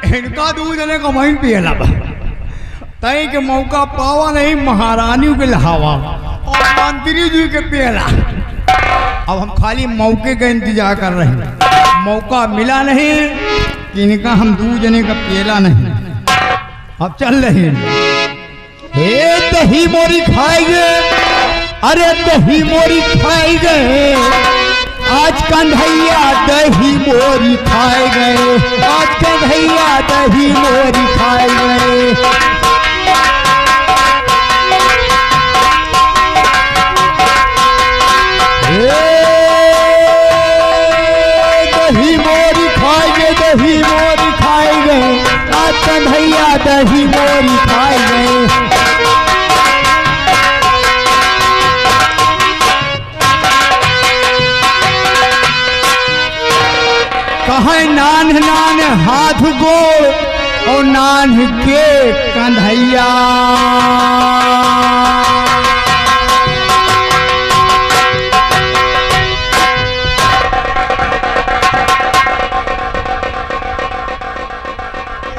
इनका दूध जने का वहीं पियला तय के मौका पावा नहीं महारानी के लहावा और मंत्री जी के पियला। अब हम खाली मौके का इंतजार कर रहे हैं, मौका मिला नहीं कि इनका हम दूध जने का पियला नहीं। अब चल रहे हे दही मोरी खाएंगे, अरे दही मोरी खाएंगे आज कन्हैया दही मोरी खाए गए, आज कन्हैया दही मोरी खाए गए। दही मोरी खाएंगे, दही मोरी खाए गए आज कन्हैया दही मोरी खाए गए। कहे नान नान हाथ गोड़ और नान के कन्हैया।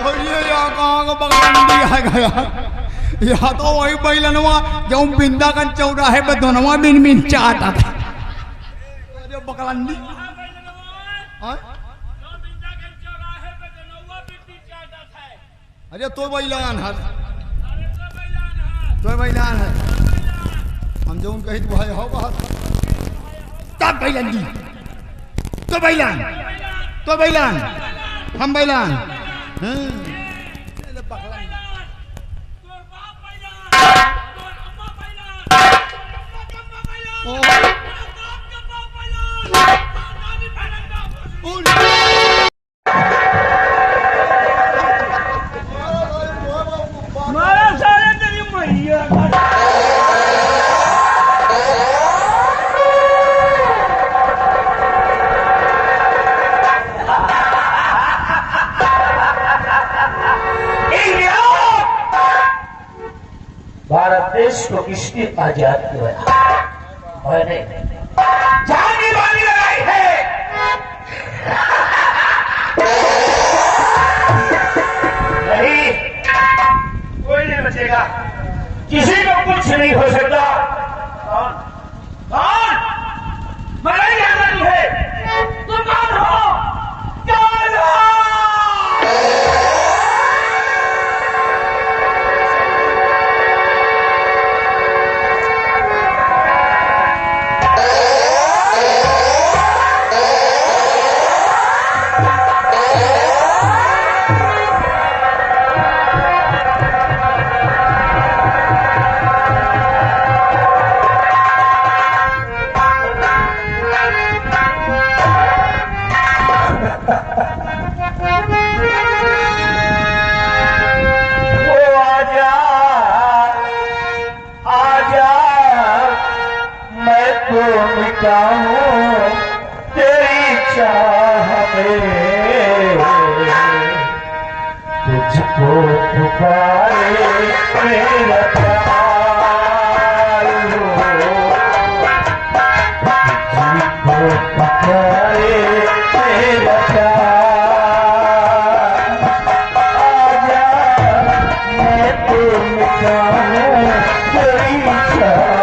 और ये यहाँ कहाँ का बगलंडी आ गया, यहाँ तो वही बैलनवा जो बिंदागंज चौराहे पे दोनों बिन बिन चाहता था। अरे बगलंडी अरे तो बैलान है, तो बैलान है हम जो उन कही भाई होगा तब बैलान जी, तो बैलान, तो बैलान हम बैलान। भारत देश को किसने आजाद किया? मैंने जान वाली लड़ाई है। नहीं, कोई नहीं बचेगा, किसी को कुछ नहीं हो सकता। कौन कौन लड़ाई आजादी है? तुम कौन हो? कौन हो? तेरी चाह में तुझको पुकारे मेरा प्यार हो, तुझको पुकारे मेरा प्यार। आजा मैं तो मिटाऊं तेरी चाह में,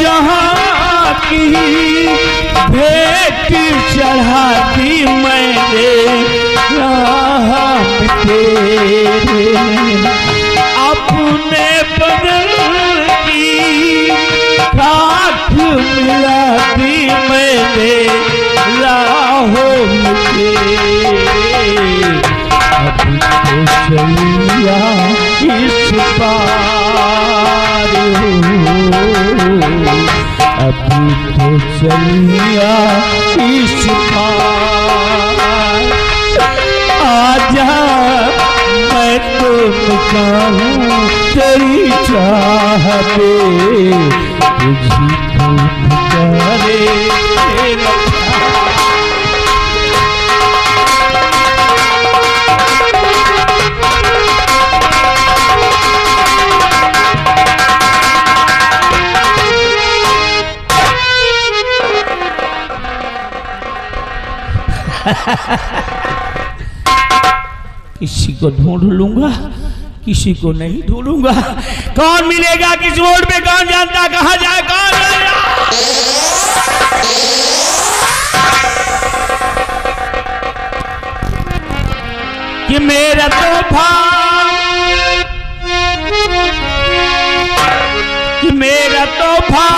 जहाँ की भेंट चढ़ा दी मैंने राह तेरे, अपने बदन की खाक मिला दी मैंने चलिया इस पार अभी तो चलिया इस पार आजा मैं तो कहूँ तेरी चाह पे तुझी को पुकारे किसी को ढूंढ लूंगा, किसी को नहीं ढूंढूंगा। कौन मिलेगा किस रोड पे, कौन जानता कहाँ जाए, कौन जाएगा? कि मेरा तोहफा, कि मेरा तोहफा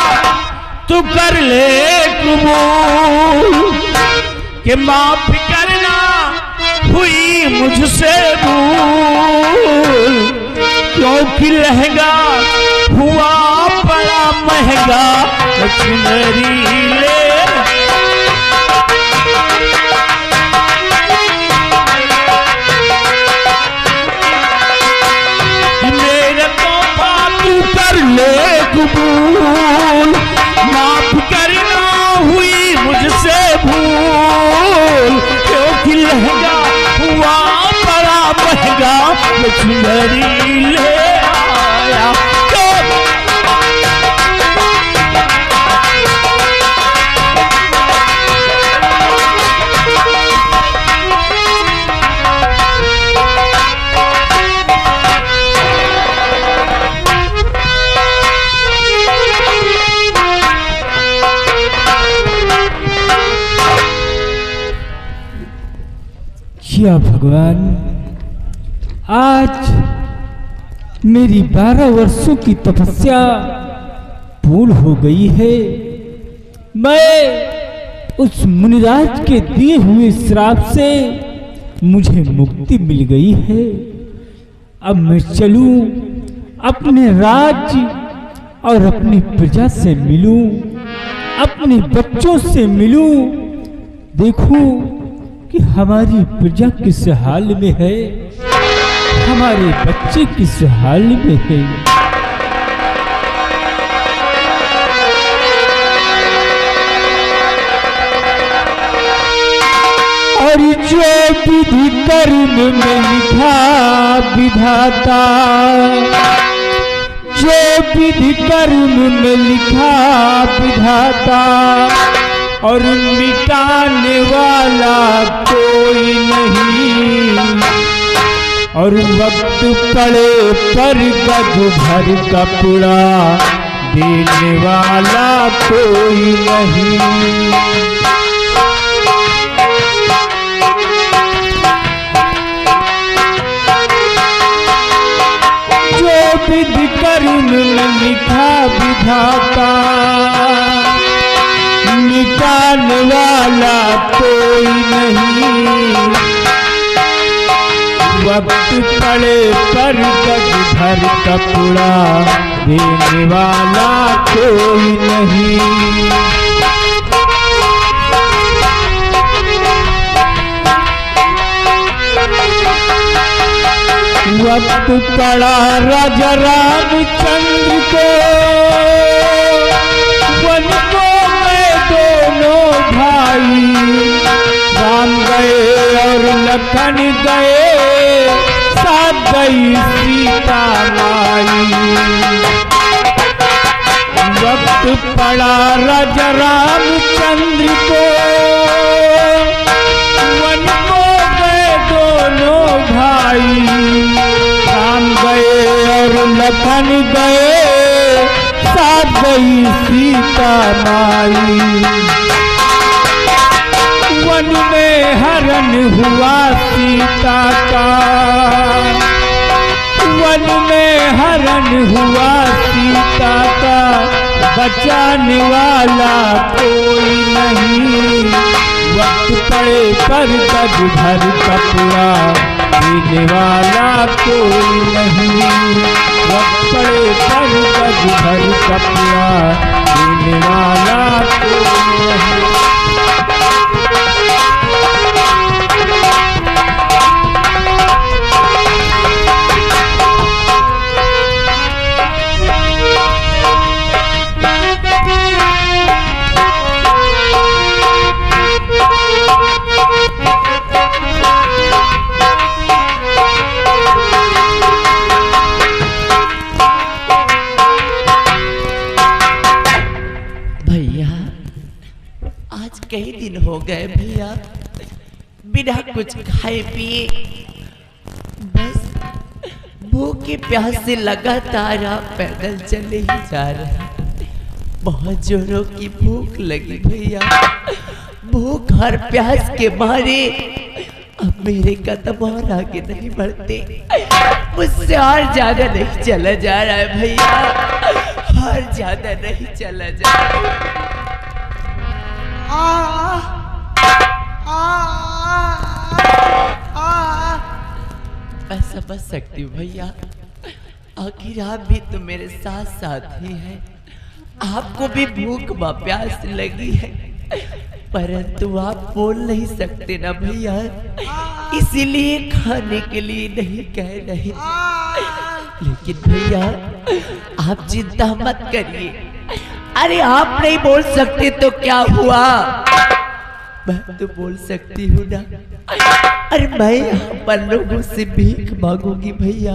तू कर ले कबूल, कि माफ करना हुई मुझसे भूल, क्योंकि लहंगा हुआ बड़ा महंगा चुनरी ले। मेरा तोहफा तू कर ले कबूल, माफ करना हुई मुझसे भूल, क्योंकि लहंगा हुआ बड़ा महंगा चुनरी ले आया। क्या भगवान, आज मेरी 12 वर्षों की तपस्या पूर्ण हो गई है। मैं उस मुनिराज के दिए हुए श्राप से मुझे मुक्ति मिल गई है। अब मैं चलूं, अपने राज्य और अपनी प्रजा से मिलूं, अपने बच्चों से मिलूं, देखूं कि हमारी प्रजा किस हाल में है, हमारे बच्चे किस हाल में है। और जो विधि कर्म में लिखा विधाता, जो विधि कर्म में लिखा विधाता, और मिटाने वाला कोई नहीं, और वक्त पड़े पर गज भर कपड़ा देने वाला कोई नहीं। जो विधि कर्म में लिखा विधाता, मिटाने वाला कोई नहीं, वक्त पड़े पर गज भर कपड़ा देने वाला कोई नहीं। वक्त पड़ा राजा रामचंद्र को, वन को मैं दोनों भाई, राम गए और लखन गए, साथ गई सीता माई। वक्त पड़ा राजा रामचंद्र को, वन को गए दोनों भाई, राम गए और लखन गए, साथ गई सीता माई। वन में हरण हुआ सीता का, वन में हरण हुआ सीता का, बचाने वाला कोई नहीं, वक्त पड़े पर गज भर कपड़ा देने वाला कोई नहीं, वक्त पड़े पर गज भर कपड़ा देने वाला कोई नहीं। कई दिन हो गए भैया बिना कुछ खाए पिए, बस भूखे प्यास से लगातार आप पैदल चले ही जा रहे हैं। बहुत जोरों की भूख लगी भैया, भूख और प्यास के मारे अब मेरे कदम और आगे नहीं बढ़ते, मुझसे और ज्यादा नहीं चला जा रहा है भैया, और ज्यादा नहीं चला जा रहा है। मैं समझ सकती हूँ भैया, आखिर आप भी तो मेरे साथ साथ ही हैं, आपको भी भूख व प्यास लगी है, परंतु आप बोल नहीं सकते ना भैया, इसीलिए खाने के लिए नहीं कह रहे। लेकिन भैया आप चिंता मत करिए, अरे आप नहीं बोल सकते तो क्या हुआ, मैं तो बोल सकती हूँ ना। अरे मैं यहाँ पर लोगों से भीख मांगूंगी भैया,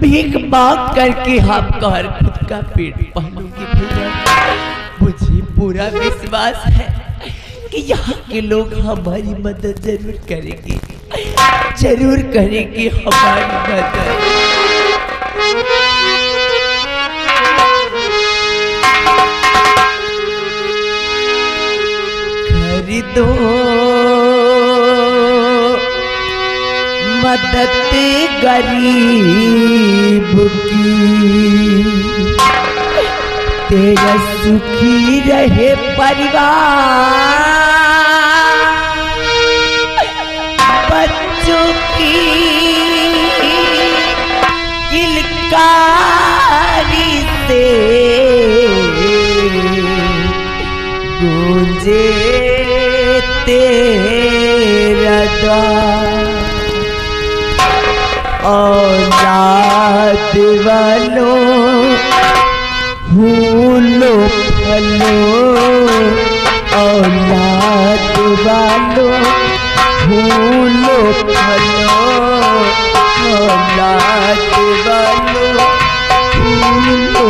भीख मांग करके आपका हर खुद का पेट पालूंगी भैया। मुझे पूरा विश्वास है कि यहाँ के लोग हमारी मदद जरूर करेंगे, जरूर करेंगे हमारी मदद। खरीदो मदद गरीब की, तेरा सुखी रहे परिवार, बच्चों की किलकारी से गूंजे तेरा द्वार, औलाद वालों फूलो फलो, औलाद वालों फूलो फलो, औलाद वालों फूलो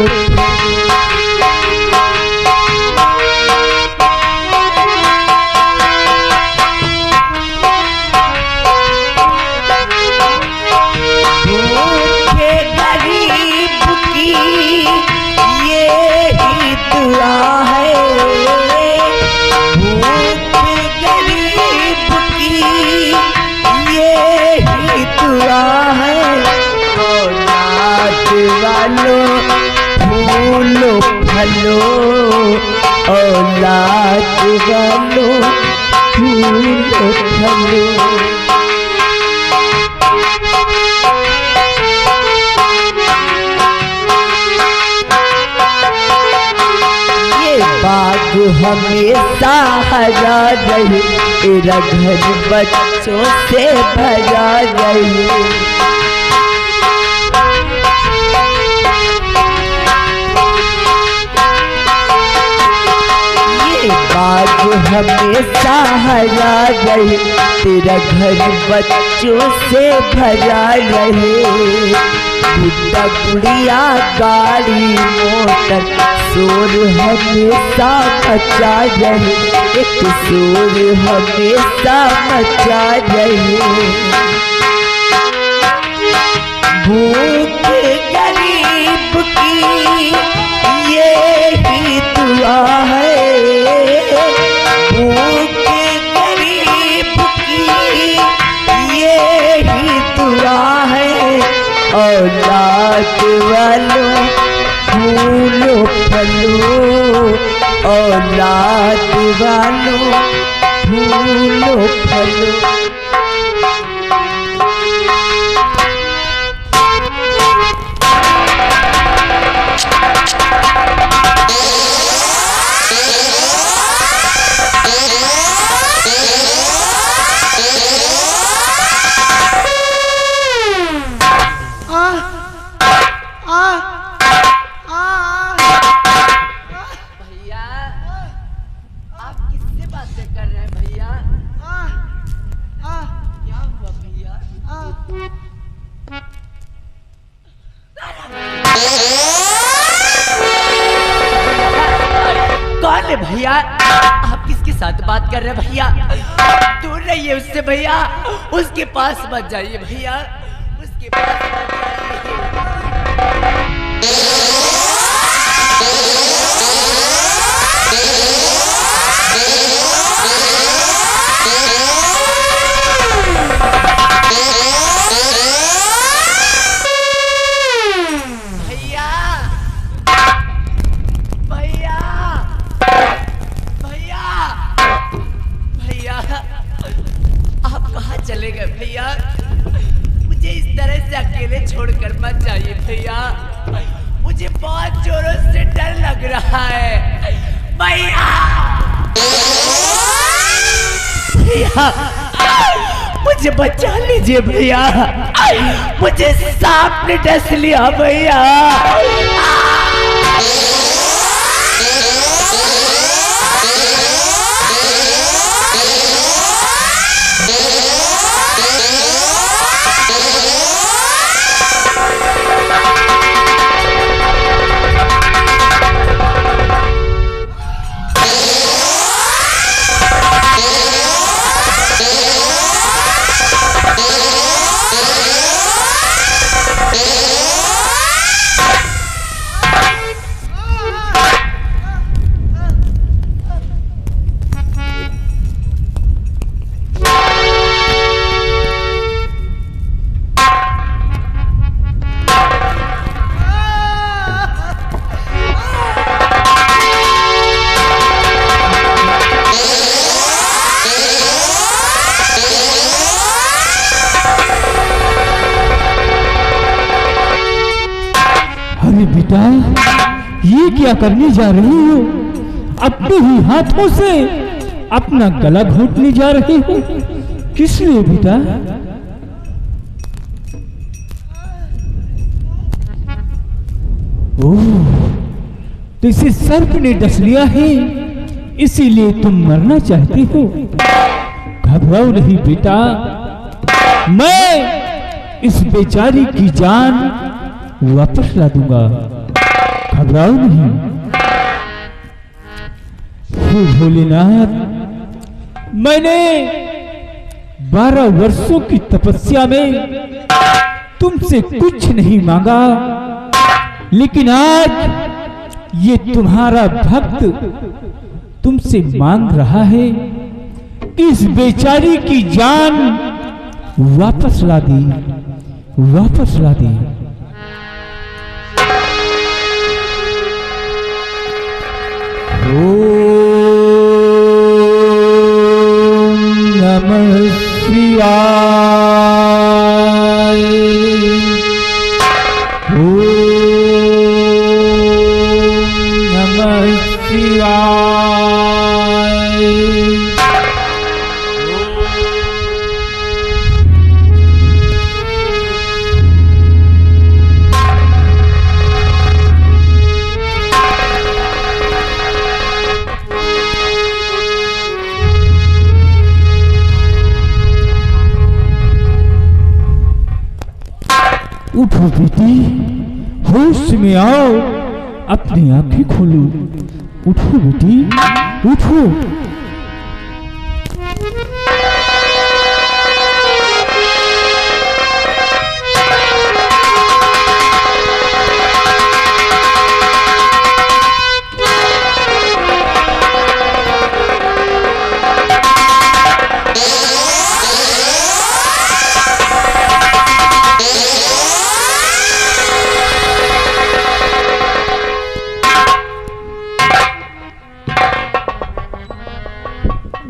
फूलो फलो, औलाद वालों फूलो फलो। ये बाग हमेशा हरा रहे, तेरा घर बच्चों से भरा रहे। बाग हमेशा हरा रहे, तेरा घर बच्चों से भरा रहे। बुढ़ा बुढ़िया गाड़ी मोटर शोर हमेशा मचा रहे, एक शोर हमेशा मचा रहे। भूख गरीब की ये ही दुआ है, भूख गरीब की ये ही दुआ है। औलाद वालों फूलो फलो, औलाद वालों फूलो फलो। बातें कर रहे हैं भैया? क्या हुआ भैया? कौन है भैया? आप किसके साथ बात कर रहे हैं भैया? दूर रहिए उससे भैया, उसके पास मत जाइए भैया, उसके पास मत चले गए भैया। मुझे इस तरह से अकेले छोड़कर मत जाइए भैया, मुझे बहुत जोरों से डर लग रहा है भैया। भैया मुझे बचा लीजिए भैया, मुझे सांप ने डस लिया भैया। बेटा ये क्या करने जा रही हो? अपने ही हाथों से अपना गला घोटने जा रही हो, किस लिए बेटा? ओह, तो इसे सर्प ने डस लिया है, इसीलिए तुम मरना चाहती हो। घबराओ नहीं बेटा, मैं इस बेचारी की जान वापस ला दूंगा, घबराओ नहीं। हे भोलेनाथ, मैंने 12 वर्षों की तपस्या में तुमसे कुछ नहीं मांगा, लेकिन आज ये तुम्हारा भक्त तुमसे मांग रहा है कि इस बेचारी की जान वापस ला दी, वापस ला दी। ओम नमः शिवाय। ओम नमः शिवाय। उठो बेटी, होश में आओ, अपनी आंखें खोलो। उठो बेटी, उठो।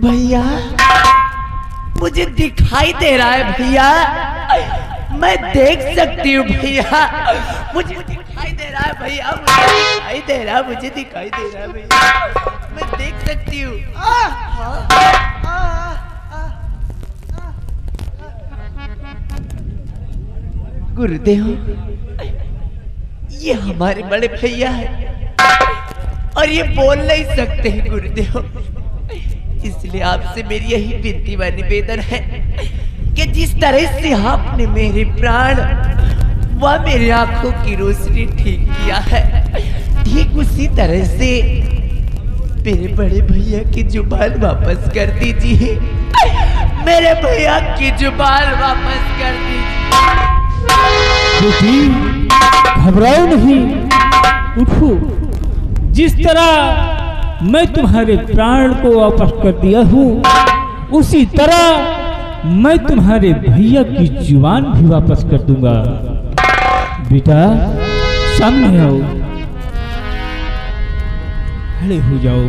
भैया मुझे दिखाई दे रहा है भैया, मैं देख सकती हूँ भैया, मुझे दिखाई दे रहा है भैया, मुझे दिखाई दे रहा है, मुझे दिखाई दे रहा है भैया, मैं देख सकती हूँ। गुरुदेव, ये हमारे बड़े भैया है और ये बोल नहीं सकते हैं गुरुदेव, इसलिए आपसे मेरी यही विनती व निवेदन है कि जिस तरह से आपने मेरे प्राण व मेरी आंखों की रोशनी ठीक किया है, ठीक उसी तरह से मेरे बड़े भैया की जुबान वापस कर दीजिए। मेरे भैया की जुबान वापस कर दीजिए। बेटी घबराओ नहीं, उठो। जिस तरह मैं तुम्हारे प्राण को वापस कर दिया हूँ, उसी तरह मैं तुम्हारे भैया की जुबान भी वापस कर दूंगा। बेटा सामने आओ, खड़े हो जाओ।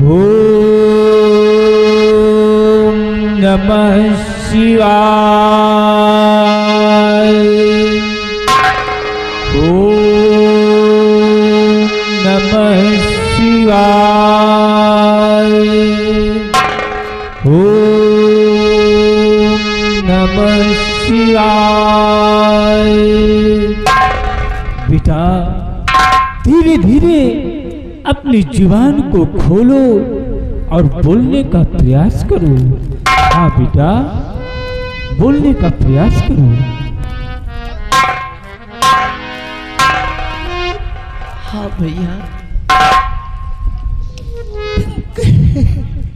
ओम नमः शिवाय। ओम नमः शिवाय। ओम नमः शिवाय। बेटा धीरे धीरे अपनी जुबान को खोलो और बोलने का प्रयास करो। हाँ बेटा, बोलने का प्रयास करो। हाँ भैया,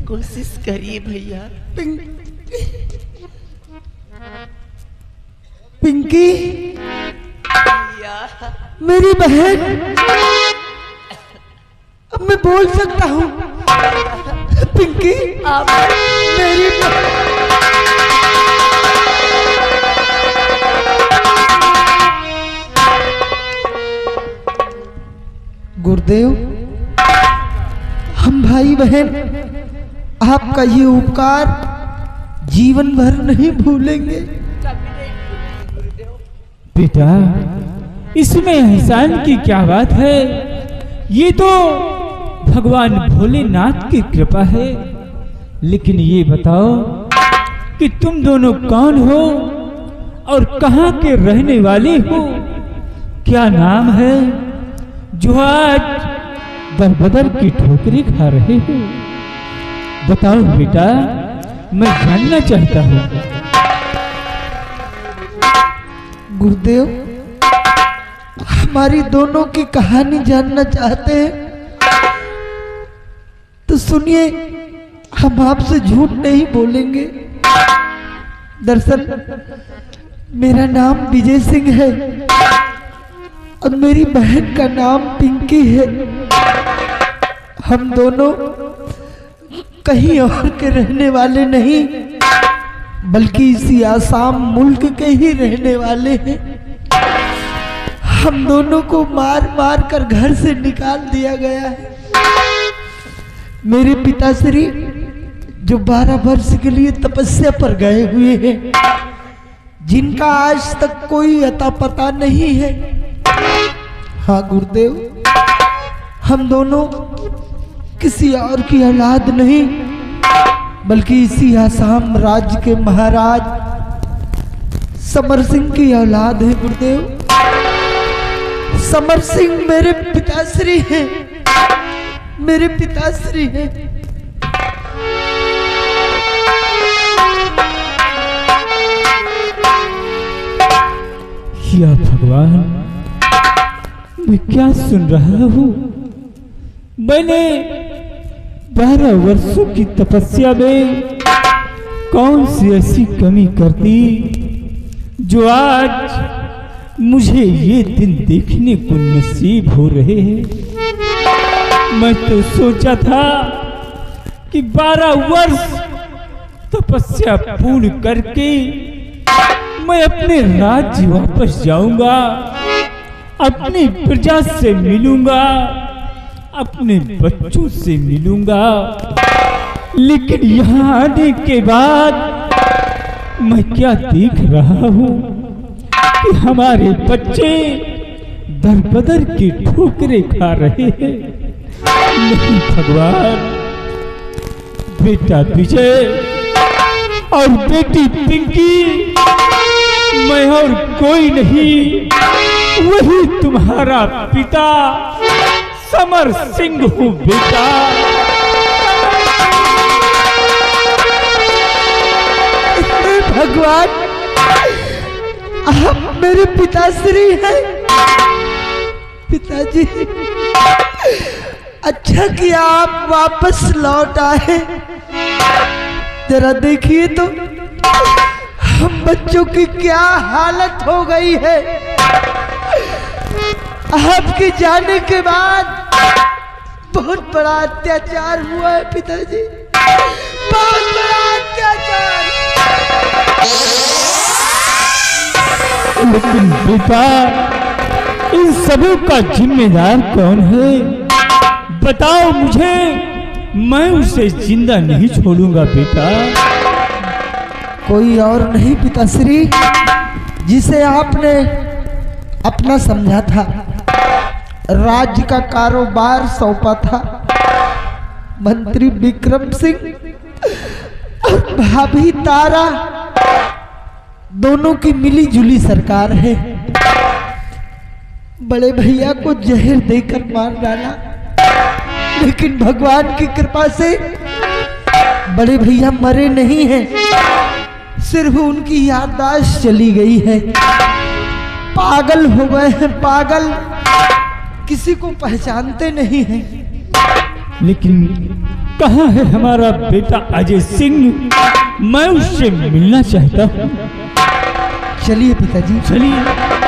कोशिश करिए भैया। पिंकी, भैया मेरी बहन, अब मैं बोल सकता हूँ। पिंकी, आप मेरी गुरुदेव, हम भाई बहन आपका ये उपकार जीवन भर नहीं भूलेंगे। बेटा इसमें एहसान की क्या बात है, ये तो भगवान भोलेनाथ की कृपा है। लेकिन ये बताओ कि तुम दोनों कौन हो और कहाँ के रहने वाले हो? क्या नाम है जो आज दर बदर की ठोकरें खा रहे हो? बताओ बेटा, मैं जानना चाहता हूँ। गुरुदेव, हमारी दोनों की कहानी जानना चाहते हैं तो सुनिए, हम आपसे झूठ नहीं बोलेंगे। दरअसल मेरा नाम विजय सिंह है और मेरी बहन का नाम पिंकी है। हम दोनों कहीं और के रहने वाले नहीं, बल्कि इसी आसाम मुल्क के ही रहने वाले हैं। हम दोनों को मार मार कर घर से निकाल दिया गया है। मेरे पिताश्री जो 12 वर्ष के लिए तपस्या पर गए हुए हैं, जिनका आज तक कोई अता पता नहीं है। हाँ गुरुदेव, हम दोनों किसी और की औलाद नहीं, बल्कि इसी आसाम राज्य के महाराज समर सिंह की औलाद है। गुरुदेव, समर सिंह मेरे पिताश्री हैं, मेरे पिताश्री हैं। या भगवान, मैं क्या सुन रहा हूँ? मैंने 12 वर्षों की तपस्या में कौन सी ऐसी कमी कर दी जो आज मुझे ये दिन देखने को नसीब हो रहे हैं? मैं तो सोचा था कि 12 वर्ष तपस्या पूर्ण करके मैं अपने राज्य वापस जाऊंगा, अपनी प्रजा से मिलूंगा, अपने बच्चों से मिलूंगा। लेकिन यहाँ आने के बाद मैं क्या देख रहा हूँ कि हमारे बच्चे दर बदर की ठोकरें खा रहे हैं। नहीं भगवान, बेटा विजय और बेटी पिंकी, मैं और कोई नहीं, वही तुम्हारा पिता अमर सिंह हूँ बेटा। भगवान, आप मेरे पिताश्री हैं। पिताजी, अच्छा किया आप वापस लौट आए। जरा देखिए तो हम बच्चों की क्या हालत हो गई है। आपके जाने के बाद बहुत बड़ा अत्याचार हुआ है पिताजी, बहुत बड़ा अत्याचार। लेकिन बेटा, इन सबों का जिम्मेदार कौन है? बताओ मुझे, मैं उसे जिंदा नहीं छोड़ूंगा बेटा। कोई और नहीं पिताश्री, जिसे आपने अपना समझा था, राज्य का कारोबार सौंपा था, मंत्री विक्रम सिंह और भाभी तारा, दोनों की मिली जुली सरकार है। बड़े भैया को जहर देकर मार डाला, लेकिन भगवान की कृपा से बड़े भैया मरे नहीं हैं, सिर्फ उनकी याददाश्त चली गई है। पागल हो गए हैं, पागल, किसी को पहचानते नहीं हैं। लेकिन कहाँ है हमारा बेटा अजय सिंह? मैं उससे मिलना चाहता हूँ। चलिए पिताजी, चलिए।